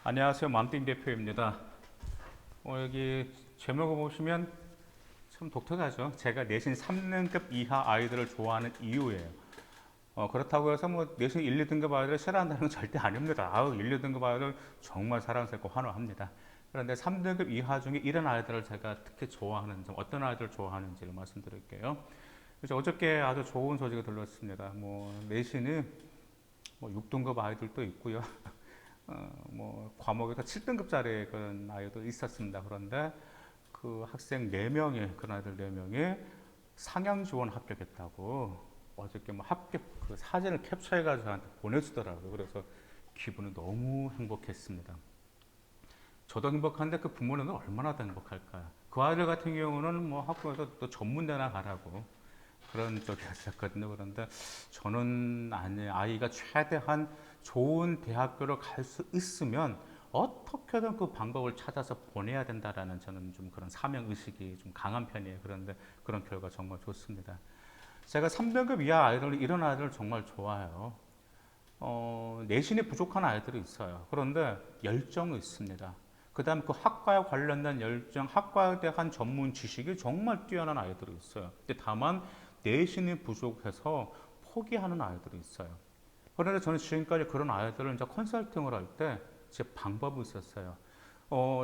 안녕하세요. 맘띵 대표입니다. 여기 제목을 보시면 참 독특하죠. 제가 내신 3등급 이하 아이들을 좋아하는 이유예요. 그렇다고 해서 뭐 내신 1, 2등급 아이들을 싫어한다는 건 절대 아닙니다. 1, 2등급 아이들 정말 사랑스럽고 환호합니다. 그런데 3등급 이하 중에 이런 아이들을 제가 특히 좋아하는 점, 어떤 아이들을 좋아하는지를 말씀드릴게요. 그래서 어저께 아주 좋은 소식을 들었습니다. 내신이 6등급 아이들도 있고요. 과목에서 7등급짜리 그런 아이도 있었습니다. 그런데 그 학생 4명이, 그런 아이들 4명이 상향 지원 합격했다고 어저께 합격 그 사진을 캡처해가지고 저한테 보내주더라고요. 그래서 기분이 너무 행복했습니다. 저도 행복한데 그 부모님은 얼마나 더 행복할까요? 그 아이들 같은 경우는 학교에서 또 전문대나 가라고 그런 쪽이었거든요. 그런데 저는 아이가 최대한 좋은 대학교를 갈 수 있으면 어떻게든 그 방법을 찾아서 보내야 된다라는 저는 좀 그런 사명 의식이 좀 강한 편이에요. 그런데 그런 결과 정말 좋습니다. 제가 3등급 이하 아이들, 이런 아이들을 정말 좋아해요. 내신이 부족한 아이들이 있어요. 그런데 열정이 있습니다. 그 다음 그 학과에 관련된 열정, 학과에 대한 전문 지식이 정말 뛰어난 아이들이 있어요. 근데 다만 내신이 부족해서 포기하는 아이들이 있어요. 그런데 저는 지금까지 그런 아이들을 이제 컨설팅을 할 때 제 방법이 있었어요.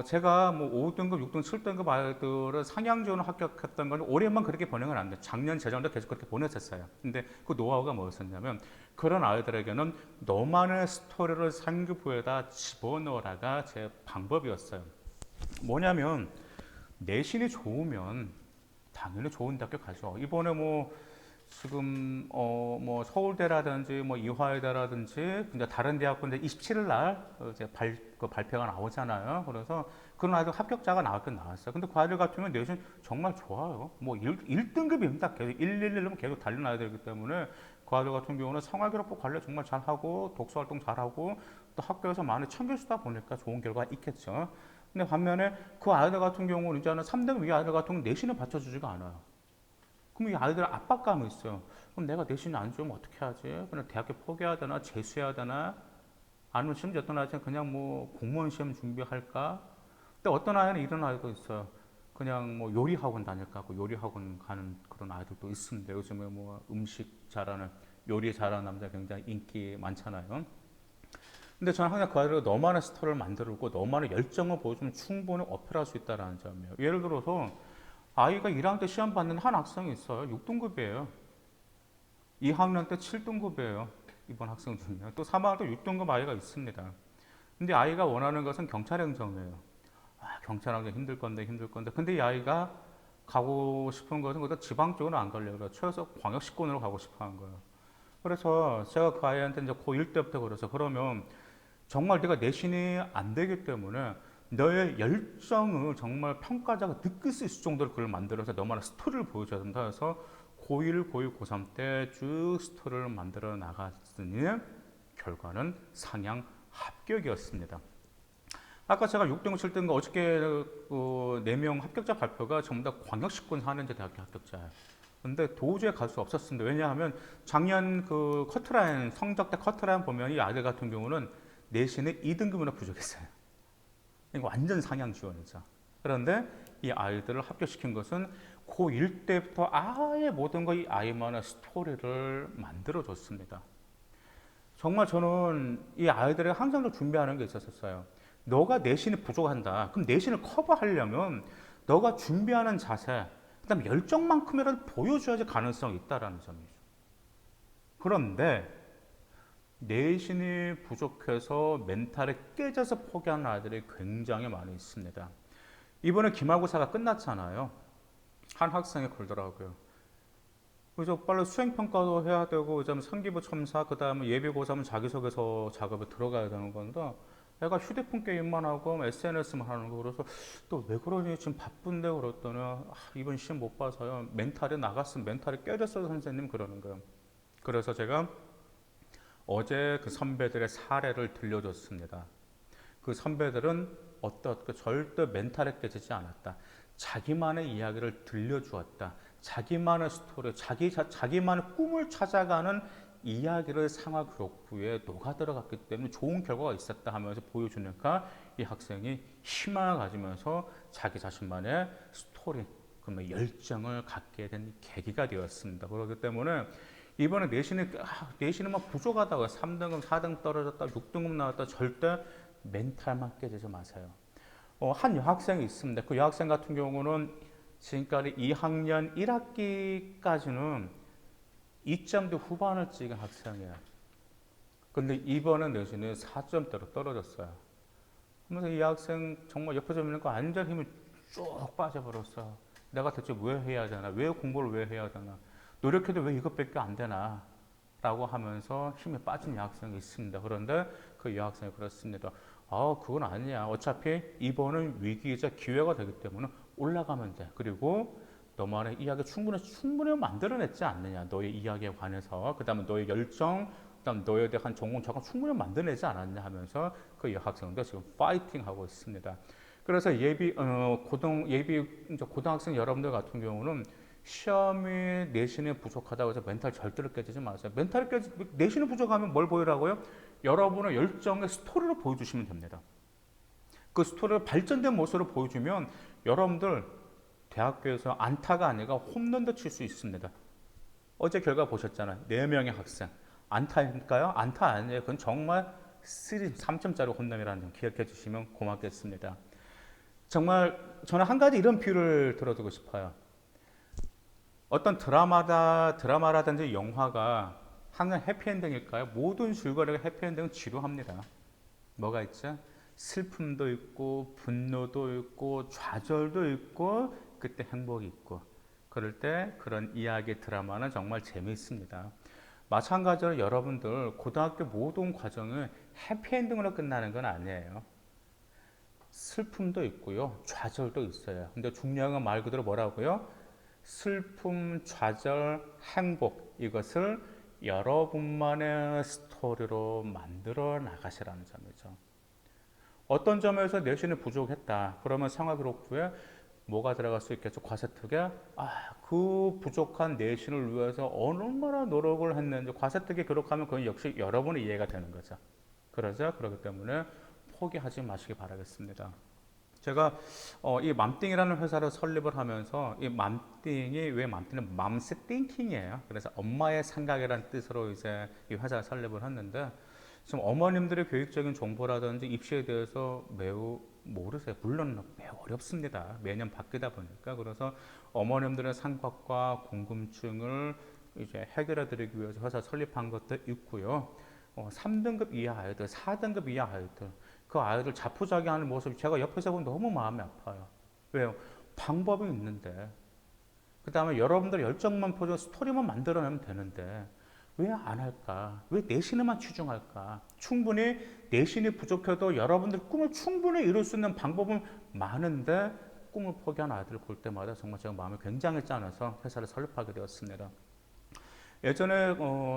제가 5등급, 6등급, 7등급 아이들을 상향 지원을 합격했던 건 올해만 그렇게 보내는 안 돼. 작년, 재작년도 계속 그렇게 보냈었어요. 근데 그 노하우가 뭐였었냐면 그런 아이들에게는 너만의 스토리를 상급부에다 집어넣어라가 제 방법이었어요. 뭐냐면 내신이 좋으면 당연히 좋은 대학교 가죠. 이번에 지금 서울대라든지 이화여대라든지 이제 다른 대학교인데 27일 날 이제 그 발표가 나오잖아요. 그래서 그런 아이들 합격자가 나왔긴 나왔어요. 근데 그 아이들 같은 경우는 내신 정말 좋아요. 1등급입니다. 계속 111로 계속 달리는 아이들이기 때문에 그 아이들 같은 경우는 생활기록부 관리 정말 잘하고 독서 활동 잘하고 또 학교에서 많이 챙겨주다 보니까 좋은 결과가 있겠죠. 근데 반면에 그 아이들 같은 경우는 이제는 3등급 위 아이들 같은 경우는 내신을 받쳐주지가 않아요. 그럼 이 아이들 압박감이 있어요. 그럼 내가 내신이 안 좋으면 어떻게 하지? 그냥 대학교 포기해야 되나? 재수해야 되나? 아니면 심지어 어떤 아이는 그냥 공무원 시험 준비할까? 근데 어떤 아이는 이런 아이도 있어요. 그냥 요리 학원 다닐까 하고 요리 학원 가는 그런 아이들도 있습니다. 요즘에 음식 잘하는, 요리 잘하는 남자 굉장히 인기 많잖아요. 근데 저는 항상 그 아이들과 너만의 스토리를 만들고 너만의 열정을 보여주면 충분히 어필할 수 있다는 점이에요. 예를 들어서 아이가 1학년 때 시험 받는 한 학생이 있어요. 6등급이에요. 2학년 때 7등급이에요. 이번 학생 중에. 또 3학년 때 6등급 아이가 있습니다. 근데 아이가 원하는 것은 경찰행정이에요. 경찰하기 힘들 건데 힘들 건데. 근데 이 아이가 가고 싶은 것은 그래도 지방 쪽으로 안 가려고 그래요. 최소 광역시권으로 가고 싶어 하는 거예요. 그래서 제가 그 아이한테 이제 고1 때부터 그래서 그러면 정말 네가 내신이 안 되기 때문에 너의 열정을 정말 평가자가 느낄 수 있을 정도로 그걸 만들어서 너만의 스토리를 보여줘야 된다 해서 고1, 고2, 고3 때 쭉 스토리를 만들어 나갔으니 결과는 상향 합격이었습니다. 아까 제가 6등급, 7등급 어저께 그 4명 합격자 발표가 전부 다 광역시권 사는제 대학교 합격자예요. 근데 도저히 갈 수 없었습니다. 왜냐하면 작년 그 커트라인, 성적대 커트라인 보면 이 아들 같은 경우는 내신에 2등급이나 부족했어요. 이거 완전 상향 지원이죠. 그런데 이 아이들을 합격시킨 것은 고1 때부터 아예 모든 거 이 아이만의 스토리를 만들어줬습니다. 정말 저는 이 아이들에게 항상 준비하는 게 있었어요. 너가 내신이 부족한다. 그럼 내신을 커버하려면 너가 준비하는 자세, 그다음 열정만큼이라도 보여줘야지 가능성이 있다라는 점이죠. 그런데 내신이 부족해서 멘탈이 깨져서 포기하는 아이들이 굉장히 많이 있습니다. 이번에 기말고사가 끝났잖아요. 한 학생이 그러더라고요. 그래서 빨리 수행평가도 해야 되고, 그다음에 상기부 첨사, 그 다음에 예비고사면 자기소개서 작업에 들어가야 되는 건데, 애가 휴대폰 게임만 하고 SNS만 하는 거. 그래서 또 왜 그러니 지금 바쁜데 그랬더니 이번 시험 못 봐서요. 멘탈이 나갔으면 멘탈이 깨졌어요 선생님 그러는 거예요. 그래서 제가 어제 그 선배들의 사례를 들려줬습니다. 그 선배들은 어떻게 절대 멘탈에 깨지지 않았다. 자기만의 이야기를 들려주었다. 자기만의 스토리, 자기만의 꿈을 찾아가는 이야기를 생활기록부에 녹아 들어갔기 때문에 좋은 결과가 있었다 하면서 보여주니까 이 학생이 희망을 가지면서 자기 자신만의 스토리, 그러면 열정을 갖게 된 계기가 되었습니다. 그렇기 때문에 이번에 내신은 막 부족하다고 3등급, 4등급 떨어졌다, 6등급 나왔다 절대 멘탈만 깨지지 마세요. 한 여학생이 있습니다. 그 여학생 같은 경우는 지금까지 2학년 1학기까지는 2점대 후반을 찍은 학생이에요. 근데 이번에 내신에 4점대로 떨어졌어요. 그래서 이 학생 정말 옆에서 보는 거 완전 힘이 쭉 빠져버렸어. 내가 대체 왜 해야 되나? 왜 공부를 왜 해야 되나? 노력해도 왜 이것밖에 안 되나? 라고 하면서 힘이 빠진 여학생이 있습니다. 그런데 그 여학생이 그렇습니다. 그건 아니야. 어차피 이번은 위기이자 기회가 되기 때문에 올라가면 돼. 그리고 너만의 이야기 충분히 만들어냈지 않느냐. 너의 이야기에 관해서. 그 다음에 너의 열정, 그 다음 너에 대한 전공 자금 충분히 만들어내지 않았냐 하면서 그 여학생도 지금 파이팅 하고 있습니다. 그래서 고등학생 여러분들 같은 경우는 시험이 내신이 부족하다고 해서 멘탈 절대로 깨지지 마세요. 내신이 부족하면 뭘 보이라고요? 여러분의 열정의 스토리를 보여주시면 됩니다. 그 스토리를 발전된 모습으로 보여주면 여러분들 대학교에서 안타가 아니라 홈런도 칠 수 있습니다. 어제 결과 보셨잖아요. 4명의 학생. 안타일까요? 안타 아니에요. 그건 정말 3점짜리 홈런이라는 점 기억해 주시면 고맙겠습니다. 정말 저는 한 가지 이런 비유를 들어주고 싶어요. 어떤 드라마라든지 영화가 항상 해피엔딩일까요? 모든 줄거리가 해피엔딩은 지루합니다. 뭐가 있죠? 슬픔도 있고 분노도 있고 좌절도 있고 그때 행복이 있고 그럴 때 그런 이야기 드라마는 정말 재미있습니다. 마찬가지로 여러분들 고등학교 모든 과정은 해피엔딩으로 끝나는 건 아니에요. 슬픔도 있고요. 좌절도 있어요. 근데 중요한 건 말 그대로 뭐라고요? 슬픔, 좌절, 행복 이것을 여러분만의 스토리로 만들어 나가시라는 점이죠. 어떤 점에서 내신이 부족했다. 그러면 생활기록부에 뭐가 들어갈 수 있겠죠? 과세특에 그 부족한 내신을 위해서 얼마나 노력을 했는지 과세특에 기록하면 그건 역시 여러분의 이해가 되는 거죠. 그러죠? 그렇기 때문에 포기하지 마시기 바라겠습니다. 제가 이 맘띵이라는 회사를 설립을 하면서 이 맘띵이 왜 맘띵은 맘스 띵킹이에요. 그래서 엄마의 생각이라는 뜻으로 이제 이 회사를 설립을 했는데 지금 어머님들의 교육적인 정보라든지 입시에 대해서 매우 모르세요. 물론 매우 어렵습니다. 매년 바뀌다 보니까. 그래서 어머님들의 생각과 궁금증을 이제 해결해 드리기 위해서 회사 설립한 것도 있고요. 3등급 이하 아이들, 4등급 이하 아이들, 그 아이들 자포자기하는 모습 제가 옆에서 보면 너무 마음이 아파요. 왜요? 방법이 있는데. 그 다음에 여러분들 열정만 보여 스토리만 만들어내면 되는데 왜 안 할까? 왜 내신에만 치중할까? 충분히 내신이 부족해도 여러분들 꿈을 충분히 이룰 수 있는 방법은 많은데 꿈을 포기한 아이들을 볼 때마다 정말 제가 마음이 굉장히 짠해서 회사를 설립하게 되었습니다. 예전에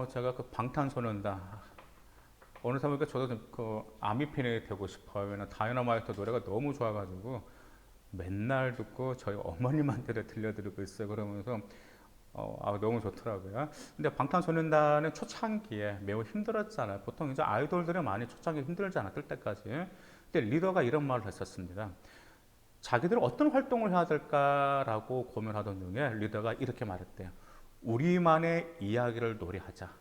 제가 그 방탄소년단 어느 날 보니까 저도 그 아미팬이 되고 싶어요. 왜냐면 다이너마이트 노래가 너무 좋아가지고 맨날 듣고 저희 어머님한테도 들려드리고 있어요. 그러면서 너무 좋더라고요. 근데 방탄소년단은 초창기에 매우 힘들었잖아요. 보통 이제 아이돌들이 많이 초창기에 힘들잖아, 뜰 때까지. 근데 리더가 이런 말을 했었습니다. 자기들이 어떤 활동을 해야 될까라고 고민하던 중에 리더가 이렇게 말했대요. 우리만의 이야기를 노래하자.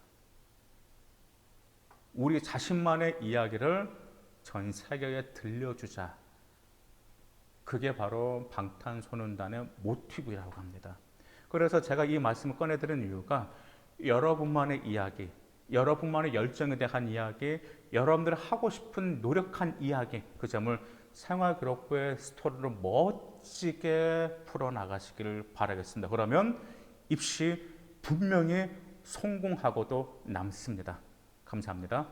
우리 자신만의 이야기를 전 세계에 들려주자. 그게 바로 방탄소년단의 모티브라고 합니다. 그래서 제가 이 말씀을 꺼내드린 이유가 여러분만의 이야기, 여러분만의 열정에 대한 이야기, 여러분들이 하고 싶은 노력한 이야기, 그 점을 생활기록부의 스토리로 멋지게 풀어나가시기를 바라겠습니다. 그러면 입시 분명히 성공하고도 남습니다. 감사합니다.